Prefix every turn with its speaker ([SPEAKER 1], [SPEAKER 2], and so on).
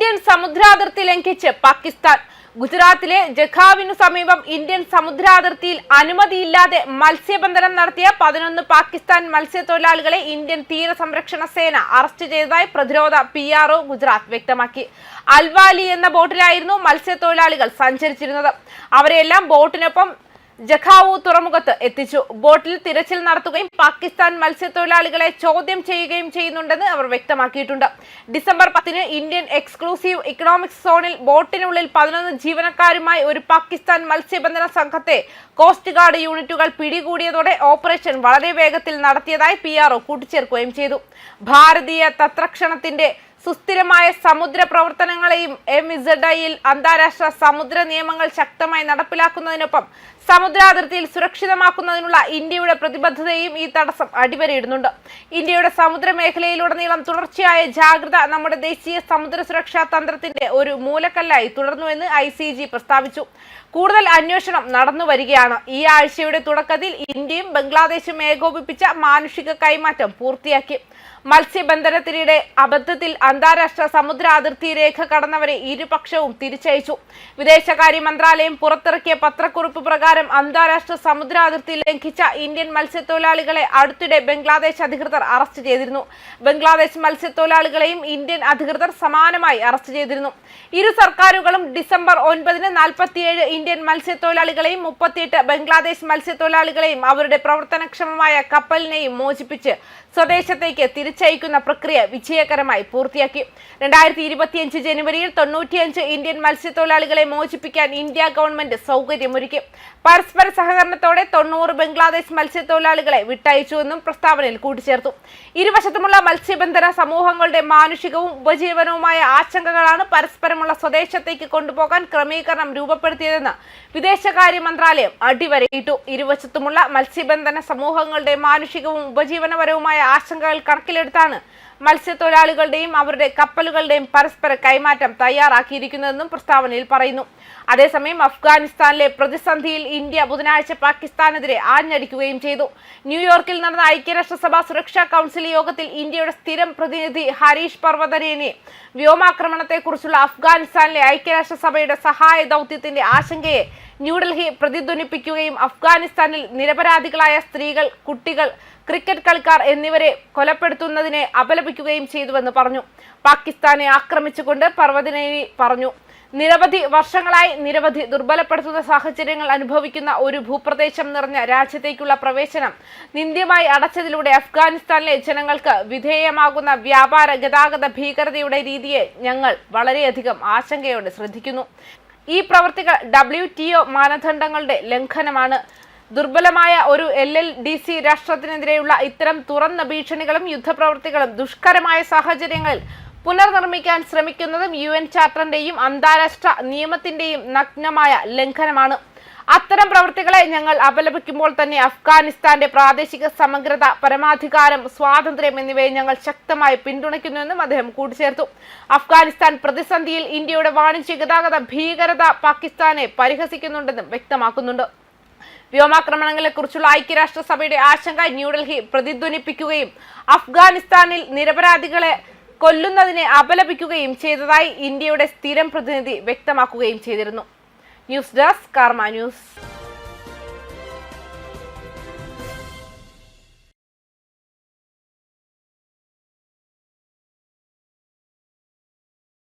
[SPEAKER 1] Indian സമുദ്രാതിർത്തി ലംഘിച്ച് പാകിസ്ഥാൻ. ഗുജറാത്തിലെ ജഖാവിനു സമീപം ഇന്ത്യൻ സമുദ്രാതിർത്തിയിൽ അനുമതിയില്ലാതെ മത്സ്യബന്ധനം നടത്തിയ 11 പാകിസ്ഥാൻ മത്സ്യത്തൊഴിലാളികളെ ഇന്ത്യൻ തീരസംരക്ഷണ സേന അറസ്റ്റ് ചെയ്തതായി പ്രതിരോധ PRO ഗുജറാത്ത് വ്യക്തമാക്കി. അൽവാലി എന്ന ബോട്ടിലായിരുന്നു മത്സ്യത്തൊഴിലാളികൾ സഞ്ചരിച്ചിരുന്നത്. അവരെല്ലാം ബോട്ടിനൊപ്പം ജഖാവു തുറമുഖത്ത് എത്തിച്ചു. ബോട്ടിൽ തിരച്ചിൽ നടത്തുകയും പാകിസ്ഥാൻ മത്സ്യത്തൊഴിലാളികളെ ചോദ്യം ചെയ്യുകയും ചെയ്യുന്നുണ്ടെന്ന് അവർ വ്യക്തമാക്കിയിട്ടുണ്ട്. ഡിസംബർ 10 ഇന്ത്യൻ എക്സ്ക്ലൂസീവ് ഇക്കണോമിക് സോണിൽ ബോട്ടിനുള്ളിൽ 11 ജീവനക്കാരുമായി ഒരു പാകിസ്ഥാൻ മത്സ്യബന്ധന സംഘത്തെ കോസ്റ്റ് ഗാർഡ് യൂണിറ്റുകൾ പിടികൂടിയതോടെ ഓപ്പറേഷൻ വളരെ വേഗത്തിൽ നടത്തിയതായി PRO കൂട്ടിച്ചേർക്കുകയും ചെയ്തു. ഭാരതീയ തത്രക്ഷണത്തിന്റെ സുസ്ഥിരമായ സമുദ്ര പ്രവർത്തനങ്ങളെയും MZIയിൽ അന്താരാഷ്ട്ര സമുദ്ര നിയമങ്ങൾ ശക്തമായി നടപ്പിലാക്കുന്നതിനൊപ്പം സമുദ്രാതിർത്തിയിൽ സുരക്ഷിതമാക്കുന്നതിനുള്ള ഇന്ത്യയുടെ പ്രതിബദ്ധതയും ഈ തടസ്സം അടിവരയിടുന്നുണ്ട്. ഇന്ത്യയുടെ സമുദ്ര മേഖലയിലുടനീളം തുടർച്ചയായ ജാഗ്രത നമ്മുടെ ദേശീയ സമുദ്ര സുരക്ഷാ തന്ത്രത്തിന്റെ ഒരു മൂലക്കല്ലായി തുടർന്നുവെന്ന് ICG പ്രസ്താവിച്ചു. കൂടുതൽ അന്വേഷണം നടന്നു വരികയാണ്. ഈ ആഴ്ചയുടെ തുടക്കത്തിൽ ഇന്ത്യയും ബംഗ്ലാദേശും ഏകോപിപ്പിച്ച മാനുഷിക കൈമാറ്റം പൂർത്തിയാക്കി. മത്സ്യബന്ധനത്തിനിടെ അബദ്ധത്തിൽ അന്താരാഷ്ട്ര സമുദ്ര അതിർത്തി രേഖ കടന്നവരെ ഇരുപക്ഷവും തിരിച്ചയച്ചു. വിദേശകാര്യ മന്ത്രാലയം പുറത്തിറക്കിയ പത്രക്കുറിപ്പ് പ്രകാരം അന്താരാഷ്ട്ര സമുദ്ര അതിർത്തി ലംഘിച്ച ഇന്ത്യൻ മത്സ്യത്തൊഴിലാളികളെ അടുത്തിടെ ബംഗ്ലാദേശ് അധികൃതർ അറസ്റ്റ് ചെയ്തിരുന്നു. ബംഗ്ലാദേശ് മത്സ്യത്തൊഴിലാളികളെയും ഇന്ത്യൻ അധികൃതർ സമാനമായി അറസ്റ്റ് ചെയ്തിരുന്നു. ഇരു സർക്കാരുകളും ഡിസംബർ 9 47 ഇന്ത്യൻ മത്സ്യത്തൊഴിലാളികളെയും 38 ബംഗ്ലാദേശ് മത്സ്യത്തൊഴിലാളികളെയും അവരുടെ പ്രവർത്തനക്ഷമമായ കപ്പലിനെയും മോചിപ്പിച്ച് സ്വദേശത്തേക്ക് തിരിച്ചയക്കുന്ന പ്രക്രിയ വിജയകരമായി പൂർത്തിയാക്കി. 2025 ജനുവരിയിൽ 95 ഇന്ത്യൻ മത്സ്യത്തൊഴിലാളികളെ മോചിപ്പിക്കാൻ ഇന്ത്യ ഗവൺമെന്റ് സൗകര്യമൊരുക്കി. പരസ്പര സഹകരണത്തോടെ 90 ബംഗ്ലാദേശ് മത്സ്യത്തൊഴിലാളികളെ വിട്ടയച്ചുവെന്നും പ്രസ്താവനയിൽ കൂട്ടിച്ചേർത്തു. ഇരുവശത്തുമുള്ള മത്സ്യബന്ധന സമൂഹങ്ങളുടെ മാനുഷികവും ഉപജീവനവുമായ ആശങ്കകളാണ് പരസ്പരമുള്ള സ്വദേശത്തേക്ക് കൊണ്ടുപോകാൻ ക്രമീകരണം രൂപപ്പെടുത്തിയതെന്ന് വിദേശകാര്യ മന്ത്രാലയം അടിവരയിട്ടു. ഇരുവശത്തുമുള്ള മത്സ്യബന്ധന സമൂഹങ്ങളുടെ മാനുഷികവും ഉപജീവനപരവുമായ ആശങ്കകൾ കണക്കിലെടുത്താണ് മത്സ്യത്തൊഴിലാളികളുടെയും അവരുടെ കപ്പലുകളുടെയും പരസ്പര കൈമാറ്റം തയ്യാറാക്കിയിരിക്കുന്നതെന്നും പ്രസ്താവനയിൽ പറയുന്നു. അതേസമയം അഫ്ഗാനിസ്ഥാനിലെ പ്രതിസന്ധിയിൽ ഇന്ത്യ ബുധനാഴ്ച പാകിസ്ഥാനെതിരെ ആഞ്ഞടിക്കുകയും ചെയ്തു. ന്യൂയോർക്കിൽ നടന്ന ഐക്യരാഷ്ട്രസഭ സുരക്ഷാ കൗൺസിൽ യോഗത്തിൽ ഇന്ത്യയുടെ സ്ഥിരം പ്രതിനിധി ഹരീഷ് പർവതനേനെ വ്യോമാക്രമണത്തെക്കുറിച്ചുള്ള അഫ്ഗാനിസ്ഥാനിലെ ഐക്യരാഷ്ട്രസഭയുടെ സഹായ ദൗത്യത്തിന്റെ ആശങ്കയെ ന്യൂഡൽഹി പ്രതിധ്വനിപ്പിക്കുകയും അഫ്ഗാനിസ്ഥാനിൽ നിരപരാധികളായ സ്ത്രീകൾ, കുട്ടികൾ, ക്രിക്കറ്റ് കളിക്കാർ എന്നിവരെ കൊലപ്പെടുത്തുന്നതിനെ അപലപിക്കുകയും ചെയ്തുവെന്ന് പറഞ്ഞു. പാകിസ്ഥാനെ ആക്രമിച്ചുകൊണ്ട് പർവതനേനി പറഞ്ഞു, നിരവധി വർഷങ്ങളായി നിരവധി ദുർബലപ്പെടുത്തുന്ന സാഹചര്യങ്ങൾ അനുഭവിക്കുന്ന ഒരു ഭൂപ്രദേശം നിറഞ്ഞ രാജ്യത്തേക്കുള്ള പ്രവേശനം നിന്ദ്യമായി അടച്ചതിലൂടെ അഫ്ഗാനിസ്ഥാനിലെ ജനങ്ങൾക്ക് വിധേയമാകുന്ന വ്യാപാര ഗതാഗത ഭീകരതയുടെ രീതിയെ ഞങ്ങൾ വളരെയധികം ആശങ്കയോടെ ശ്രദ്ധിക്കുന്നു. ഈ പ്രവൃത്തികൾ WTO മാനദണ്ഡങ്ങളുടെ ലംഘനമാണ്. ദുർബലമായ ഒരു LLDC രാഷ്ട്രത്തിനെതിരെയുള്ള ഇത്തരം തുറന്ന ഭീഷണികളും യുദ്ധപ്രവൃത്തികളും ദുഷ്കരമായ സാഹചര്യങ്ങളിൽ പുനർനിർമ്മിക്കാൻ ശ്രമിക്കുന്നതും UN ചാർട്ടറിന്റെയും അന്താരാഷ്ട്ര നിയമത്തിന്റെയും നഗ്നമായ ലംഘനമാണ്. അത്തരം പ്രവൃത്തികളെ ഞങ്ങൾ അപലപിക്കുമ്പോൾ തന്നെ അഫ്ഗാനിസ്ഥാന്റെ പ്രാദേശിക സമഗ്രത, പരമാധികാരം, സ്വാതന്ത്ര്യം എന്നിവയെ ഞങ്ങൾ ശക്തമായി പിന്തുണയ്ക്കുന്നുവെന്നും അദ്ദേഹം കൂട്ടിച്ചേർത്തു. അഫ്ഗാനിസ്ഥാൻ പ്രതിസന്ധിയിൽ ഇന്ത്യയുടെ വാണിജ്യ ഗതാഗത ഭീകരത പാകിസ്ഥാനെ പരിഹസിക്കുന്നുണ്ടെന്നും വ്യക്തമാക്കുന്നുണ്ട്. വ്യോമാക്രമണങ്ങളെക്കുറിച്ചുള്ള ഐക്യരാഷ്ട്രസഭയുടെ ആശങ്ക ന്യൂഡൽഹി പ്രതിധ്വനിപ്പിക്കുകയും അഫ്ഗാനിസ്ഥാനിൽ നിരപരാധികളെ കൊല്ലുന്നതിനെ അപലപിക്കുകയും ചെയ്തതായി ഇന്ത്യയുടെ സ്ഥിരം പ്രതിനിധി വ്യക്തമാക്കുകയും ചെയ്തിരുന്നു. ന്യൂസ് ഡെസ്ക് കർമ്മ ന്യൂസ്.